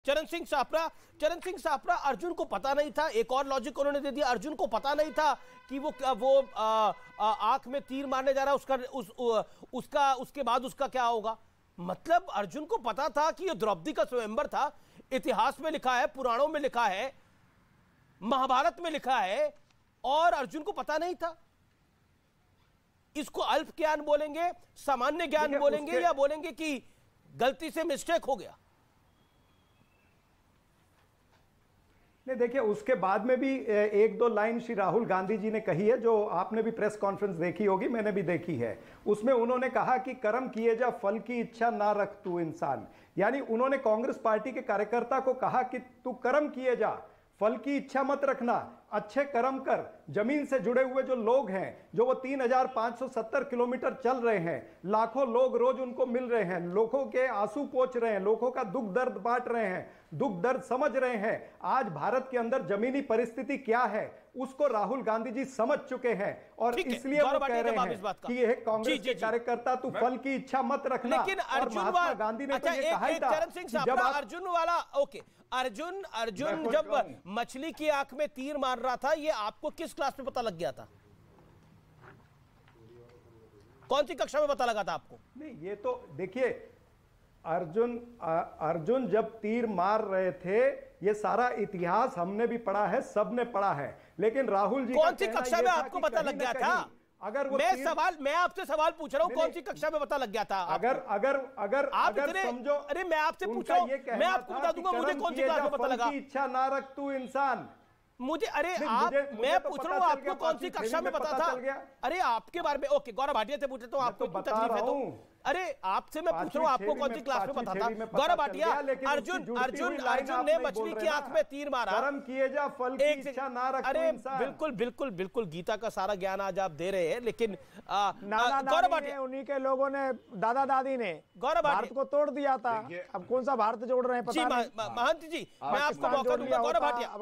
चरण सिंह सापरा अर्जुन को पता नहीं था। एक और लॉजिक उन्होंने दे दिया, अर्जुन को पता नहीं था कि वो आंख में तीर मारने जा रहा है, उसके बाद उसका क्या होगा। मतलब अर्जुन को पता था कि ये द्रौपदी का स्वयंवर था। इतिहास में लिखा है, पुराणों में लिखा है, महाभारत में लिखा है, और अर्जुन को पता नहीं था। इसको अल्प ज्ञान बोलेंगे, सामान्य ज्ञान बोलेंगे, या बोलेंगे कि गलती से मिस्टेक हो गया। नहीं, देखिए उसके बाद में भी एक दो लाइन श्री राहुल गांधी जी ने कही है, जो आपने भी प्रेस कॉन्फ्रेंस देखी होगी, मैंने भी देखी है। उसमें उन्होंने कहा कि कर्म किए जा, फल की इच्छा ना रख तू इंसान। यानी उन्होंने कांग्रेस पार्टी के कार्यकर्ता को कहा कि तू कर्म किए जा, फल की इच्छा मत रखना, अच्छे कर्म कर। जमीन से जुड़े हुए जो लोग हैं, जो वो 3570 किलोमीटर चल रहे हैं, लाखों लोग रोज उनको मिल रहे हैं, लोगों के आंसू पोंछ रहे हैं, लोगों का दुख दर्द बांट रहे हैं, दुख दर्द समझ रहे हैं। आज भारत के अंदर जमीनी परिस्थिति क्या है उसको राहुल गांधी जी समझ चुके हैं, और इसलिए वो कह रहे हैं कि यह कांग्रेस के कार्यकर्ता तू फल की इच्छा मत रखना। लेकिन अर्जुन गांधी ने तो ये कहा था। चरण सिंह सापरा, अर्जुन वाला ओके, अर्जुन जब मछली की आंख में तीर मार रहा था, ये आपको किस क्लास में पता लग गया था? कौन सी कक्षा में पता लगा था आपको? नहीं, ये तो देखिए, अर्जुन जब तीर मार रहे थे, ये सारा इतिहास हमने भी पढ़ा है, सबने पढ़ा है। लेकिन राहुल जी कौन सी कक्षा में आपको पता लग गया था? अगर वो मैं आपसे सवाल पूछ रहा हूं, कौन सी कक्षा में पता लग गया था? अगर समझो, अरे मैं आपसे पूछ रहा हूं, मैं आपको बता दूंगा मुझे कौन सी क्लास में पता लगा। इच्छा ना रख तू इंसान। मुझे मैं पूछ रहा हूं आपको कौन सी कक्षा में पता था? अरे आपके बारे में ओके, गौरव भाटिया से पूछे तो आपको तकलीफ है तो। अरे आपसे मैं पूछ रहा हूं आपको कौन सी क्लास में पता था? गौरव भाटिया, अर्जुन ने मछली की आंख में तीर मारा। कर्म किए जा, फल की इच्छा ना रख। अरे बिल्कुल गीता का सारा ज्ञान आज आप दे रहे हैं, लेकिन गौरव भाटिया, उन्हीं के लोगों ने, दादा दादी ने भारत को तोड़ दिया था। अब कौन सा भारत जोड़ रहे हैं पता नहीं। महंत जी, मैं आपको मौका दूंगा। गौरव भाटिया,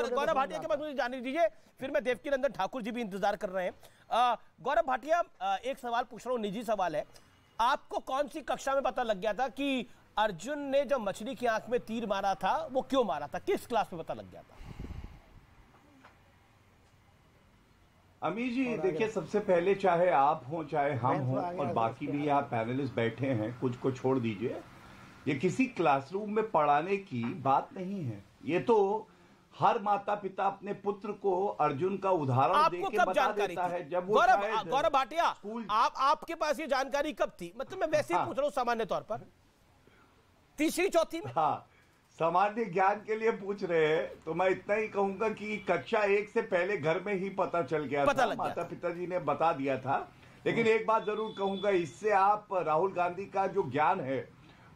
गौरव भाटिया के बाद मुझे जाने दीजिए, फिर मैं देवकी नंदन ठाकुर जी भी इंतजार कर रहे हैं। गौरव भाटिया, एक सवाल पूछ रहा हूं, निजी सवाल है। आपको कौन सी कक्षा में पता लग गया था कि अर्जुन ने जब मछली की आंख में तीर मारा था, वो क्यों मारा था? किस क्लास में पता लग गया था? अमीर जी, देखिए, सबसे पहले चाहे आप हो चाहे हम हो और बाकी भी यहाँ पैनलिस्ट बैठे हैं, कुछ को छोड़ दीजिए, ये किसी क्लासरूम में पढ़ाने की बात नहीं है। ये तो हर माता पिता अपने पुत्र को अर्जुन का उदाहरण देके बता देता है। जब वो गौरव भाटिया, आपके पास ये जानकारी कब थी? मतलब मैं वैसे ही पूछ रहा हूँ सामान्य तौर पर, तीसरी चौथी में। हाँ, सामान्य ज्ञान के लिए पूछ रहे हैं तो मैं इतना ही कहूंगा कि कक्षा 1 से पहले घर में ही पता चल गया था, माता पिताजी ने बता दिया था। लेकिन एक बात जरूर कहूंगा, इससे आप राहुल गांधी का जो ज्ञान है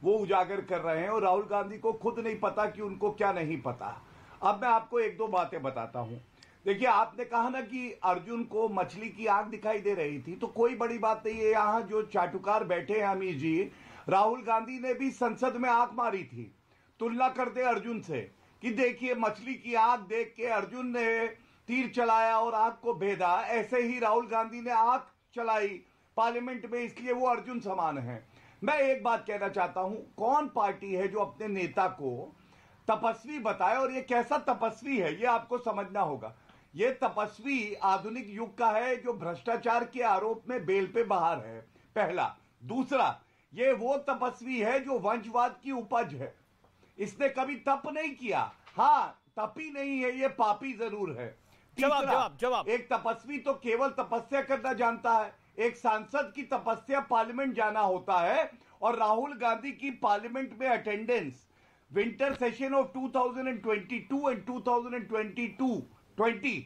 वो उजागर कर रहे हैं, और राहुल गांधी को खुद नहीं पता कि उनको क्या नहीं पता। अब मैं आपको एक दो बातें बताता हूं। देखिए, आपने कहा ना कि अर्जुन को मछली की आंख दिखाई दे रही थी, तो कोई बड़ी बात नहीं है। यहां जो चाटुकार बैठे हैं अमीर जी, राहुल गांधी ने भी संसद में आंख मारी थी। तुलना कर दे अर्जुन से कि देखिए, मछली की आंख देख के अर्जुन ने तीर चलाया और आंख को भेदा, ऐसे ही राहुल गांधी ने आंख चलाई पार्लियामेंट में, इसलिए वो अर्जुन समान है। मैं एक बात कहना चाहता हूं, कौन पार्टी है जो अपने नेता को तपस्वी बताए, और ये कैसा तपस्वी है ये आपको समझना होगा। ये तपस्वी आधुनिक युग का है जो भ्रष्टाचार के आरोप में बेल पे बाहर है, पहला। दूसरा, ये वो तपस्वी है जो वंशवाद की उपज है। इसने कभी तप नहीं किया। हाँ, तपी नहीं है, ये पापी जरूर है। जवाब। एक तपस्वी तो केवल तपस्या करना जानता है, एक सांसद की तपस्या पार्लियामेंट जाना होता है। और राहुल गांधी की पार्लियामेंट में attendance winter session of 2022 and 2020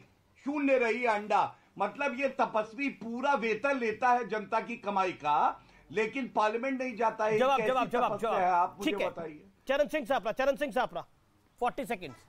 शून्य रही अंडा। मतलब ये तपस्वी पूरा वेतन लेता है जनता की कमाई का, लेकिन पार्लियामेंट नहीं जाता है। जवाब आप मुझे बताइए। चरण सिंह सापरा 40 सेकंड्स।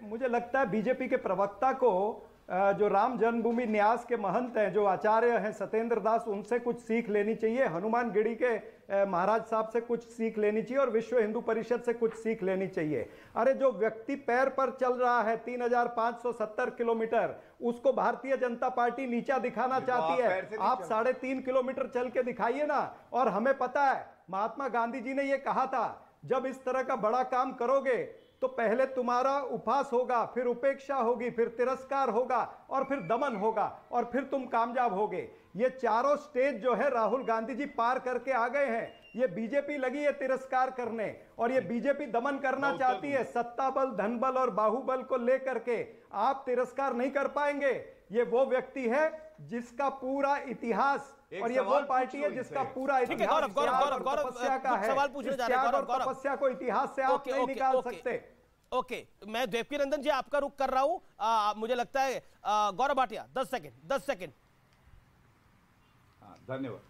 मुझे लगता है बीजेपी के प्रवक्ता को जो राम जन्मभूमि न्यास के महंत हैं, जो आचार्य हैं सत्येंद्र दास, उनसे कुछ सीख लेनी चाहिए। हनुमानगढ़ी के महाराज साहब से कुछ सीख लेनी चाहिए, और विश्व हिंदू परिषद से कुछ सीख लेनी चाहिए। अरे जो व्यक्ति पैर पर चल रहा है 3570 किलोमीटर, उसको भारतीय जनता पार्टी नीचा दिखाना चाहती है। आप 3.5 किलोमीटर चल के दिखाइए ना। और हमें पता है महात्मा गांधी जी ने यह कहा था, जब इस तरह का बड़ा काम करोगे तो पहले तुम्हारा उपहास होगा, फिर उपेक्षा होगी, फिर तिरस्कार होगा और फिर दमन होगा और फिर तुम कामयाब होगे। ये चारों स्टेज जो है राहुल गांधी जी पार करके आ गए हैं। ये बीजेपी लगी है तिरस्कार करने और ये बीजेपी दमन करना चाहती है, सत्ता बल, धन बल और बाहुबल को लेकर के। आप तिरस्कार नहीं कर पाएंगे। ये वो व्यक्ति है जिसका पूरा इतिहास और ये वो पार्टी है जिसका पूरा इतिहास तपस्या का है। सवाल पूछने जा रहे हैं गौरव। तपस्या को इतिहास से आप नहीं निकाल सकते। ओके, मैं देवकीनंदन जी आपका रुख कर रहा हूं। मुझे लगता है गौरव भाटिया 10 सेकंड। धन्यवाद।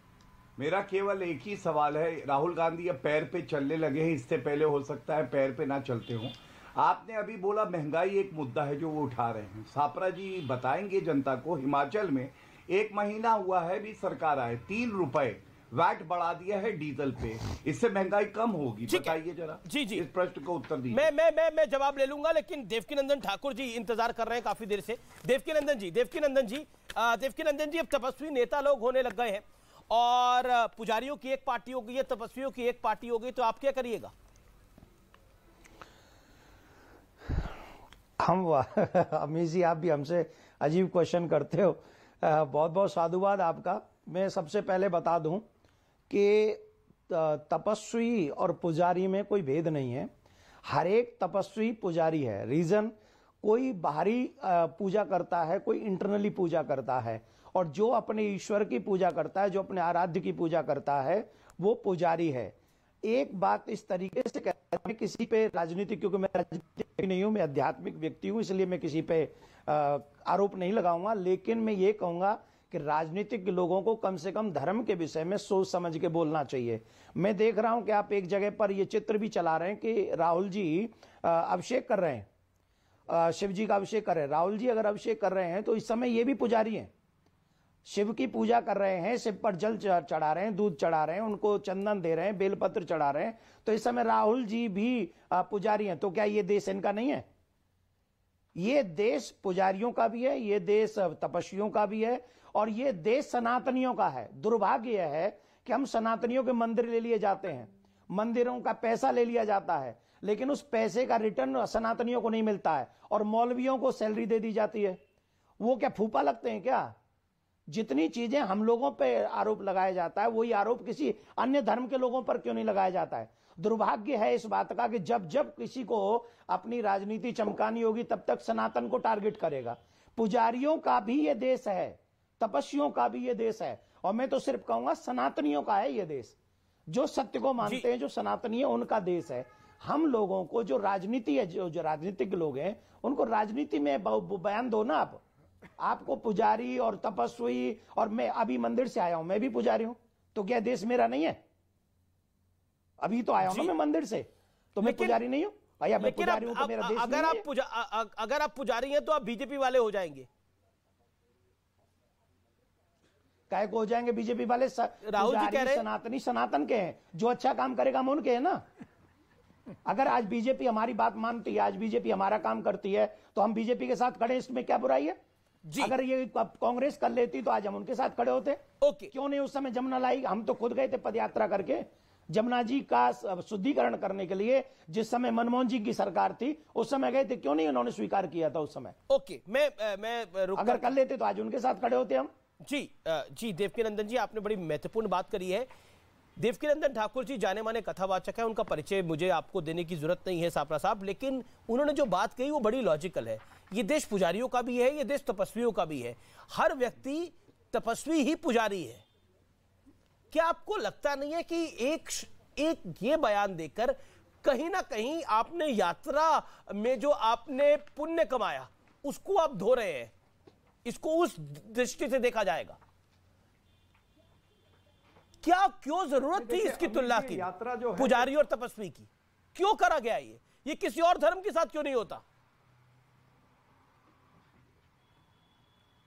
मेरा केवल एक ही सवाल है, राहुल गांधी अब पैर पे चलने लगे हैं, इससे पहले हो सकता है पैर पे ना चलते हों। आपने अभी बोला महंगाई एक मुद्दा है जो वो उठा रहे हैं। सापरा जी बताएंगे जनता को, हिमाचल में 1 महीना हुआ है भी सरकार आए, 3 रुपए वैट बढ़ा दिया है डीजल पे, इससे महंगाई कम होगी? बताइए जरा। जी इस प्रश्न को उत्तर दीजिए। मैं जवाब ले लूंगा, लेकिन देवकीनंदन ठाकुर जी इंतजार कर रहे हैं काफी देर से। देवकीनंदन जी अब तपस्वी नेता लोग होने लग गए हैं और पुजारियों की एक पार्टी हो गई है, तपस्वियों की एक पार्टी हो गई, तो आप क्या करिएगा? हम अमीश जी, आप भी हमसे अजीब क्वेश्चन करते हो। बहुत बहुत साधुवाद आपका। मैं सबसे पहले बता दूं कि तपस्वी और पुजारी में कोई भेद नहीं है। हर एक तपस्वी पुजारी है। रीजन, कोई बाहरी पूजा करता है, कोई इंटरनली पूजा करता है, और जो अपने ईश्वर की पूजा करता है, जो अपने आराध्य की पूजा करता है, वो पुजारी है। एक बात इस तरीके से कहता है, किसी पे राजनीति, क्योंकि मैं राजनीतिक नहीं हूं, मैं आध्यात्मिक व्यक्ति हूं, इसलिए मैं किसी पे आरोप नहीं लगाऊंगा, लेकिन मैं ये कहूंगा कि राजनीतिक लोगों को कम से कम धर्म के विषय में सोच समझ के बोलना चाहिए। मैं देख रहा हूं कि आप एक जगह पर ये चित्र भी चला रहे हैं कि राहुल जी अभिषेक कर रहे हैं, शिव जी का अभिषेक कर रहे हैं। राहुल जी अगर अभिषेक कर रहे हैं तो इस समय ये भी पुजारी हैं, शिव की पूजा कर रहे हैं, शिव पर जल चढ़ा रहे हैं, दूध चढ़ा रहे हैं, उनको चंदन दे रहे हैं, बेलपत्र चढ़ा रहे हैं, तो इस समय राहुल जी भी पुजारी हैं। तो क्या ये देश इनका नहीं है? ये देश पुजारियों का भी है, ये देश तपस्वियों का भी है, और ये देश सनातनियों का है। दुर्भाग्य यह है कि हम सनातनियों के मंदिर ले लिए जाते हैं, मंदिरों का पैसा ले लिया जाता है, लेकिन उस पैसे का रिटर्न सनातनियों को नहीं मिलता है, और मौलवियों को सैलरी दे दी जाती है। वो क्या फूफा लगते हैं क्या? जितनी चीजें हम लोगों पे आरोप लगाया जाता है, वही आरोप किसी अन्य धर्म के लोगों पर क्यों नहीं लगाया जाता है? दुर्भाग्य है इस बात का कि जब जब किसी को अपनी राजनीति चमकानी होगी, तब तक सनातन को टारगेट करेगा। पुजारियों का भी ये देश है, तपस्वियों का भी ये देश है, और मैं तो सिर्फ कहूंगा सनातनियों का है ये देश। जो सत्य को मानते हैं, जो सनातनी है, उनका देश है। हम लोगों को जो राजनीति है, जो राजनीतिक लोग हैं, उनको राजनीति में बयान दो ना आप। आपको पुजारी और तपस्वी, और मैं अभी मंदिर से आया हूं, मैं भी पुजारी हूं, तो क्या देश मेरा नहीं है? अभी तो आया हूं ना मैं मंदिर से, तो मैं पुजारी नहीं हूं? भैया मैं पुजारी हूं तो मेरा देश अगर नहीं है? अगर आप पुजारी हैं तो आप बीजेपी वाले हो जाएंगे। काय को हो जाएंगे बीजेपी वाले? राहुल जी कह रहे हैं सनातनी सनातन के हैं, जो अच्छा काम करेगा हम उनके हैं ना। अगर आज बीजेपी हमारी बात मानती है, आज बीजेपी हमारा काम करती है, तो हम बीजेपी के साथ खड़े, इसमें क्या बुराई है? अगर ये कांग्रेस कर लेती तो आज हम उनके साथ खड़े होते। क्यों नहीं उस समय जमुना लाई? हम तो खुद गए थे पदयात्रा करके जमुना जी का शुद्धिकरण करने के लिए। जिस समय मनमोहन जी की सरकार थी, उस समय गए थे, क्यों नहीं उन्होंने स्वीकार किया था उस समय? मैं अगर कर लेते तो आज उनके साथ खड़े होते हम। जी देवकीनंदन जी, आपने बड़ी महत्वपूर्ण बात करी है। देवकीनंदन ठाकुर जी जाने माने कथावाचक है, उनका परिचय मुझे आपको देने की जरूरत नहीं है सापरा साहब, लेकिन उन्होंने जो बात कही वो बड़ी लॉजिकल है। ये देश पुजारियों का भी है, ये देश तपस्वियों का भी है। हर व्यक्ति तपस्वी ही पुजारी है। क्या आपको लगता नहीं है कि एक ये बयान देकर कहीं ना कहीं आपने यात्रा में जो आपने पुण्य कमाया उसको आप धो रहे हैं? इसको उस दृष्टि से देखा जाएगा। क्या क्यों जरूरत थी इसकी तुलना की, यात्रा जो पुजारी और तपस्वी की? क्यों करा गया ये किसी और धर्म के साथ क्यों नहीं होता?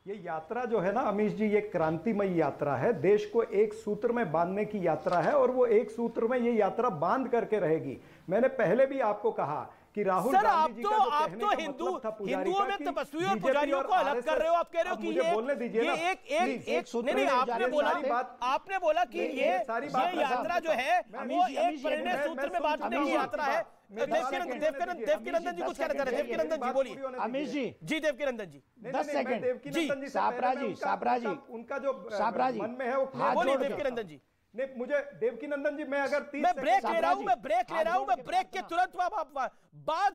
ये यात्रा जो है ना अमीश जी, ये क्रांतिमयी यात्रा है, देश को एक सूत्र में बांधने की यात्रा है, और वो एक सूत्र में ये यात्रा बांध करके रहेगी। मैंने पहले भी आपको कहा कि राहुल सर गांधी जी का जो आप कहने तो का मतलब था पुजारी हिंदुओं का में कि तपस्वी और बीजेपी पुजारियों को अलग कर रहे हो। आप कह रहे हो कि मुझे बोलने दीजिए ना, ये एक सूत्र नहीं में आपने बोला सारी बात- आपने बोला कि ये यात्रा यात्रा जो है वो एक परिणय सूत्र में बांटने की यात्रा है। देवकीनंदन जी कुछ कह रहे थे। देवकीनंदन जी बोलिए। अमीश जी देवकीनंदन जी 10 सेकंड जी सापरा जी उनका जो सापरा जी मन में है वो हाथ बोलिए जोड़ के। देवकीनंदन जी। नहीं, मुझे देवकीनंदन जी मैं अगर 30 मैं ब्रेक ले सेकंड रहा हूं, मैं ब्रेक ले रहा हूं, मैं ब्रेक के तुरंत बाद